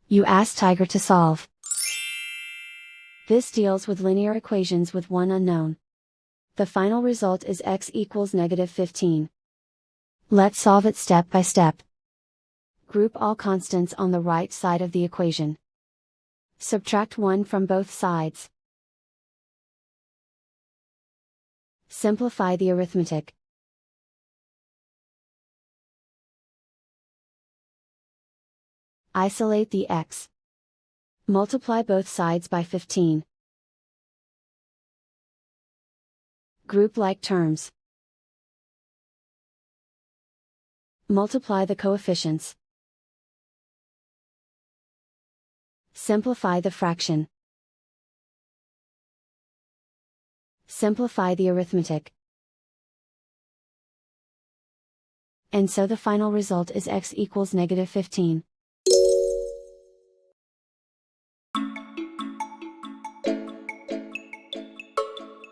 You ask Tiger to solve. This deals with linear equations with one unknown. The final result is x equals -15. Let's solve it step by step. Group all constants on the right side of the equation. Subtract 1 from both sides. Simplify the arithmetic. Isolate the x. Multiply both sides by 15. Group like terms. Multiply the coefficients. Simplify the fraction. Simplify the arithmetic. And so the final result is x equals -15.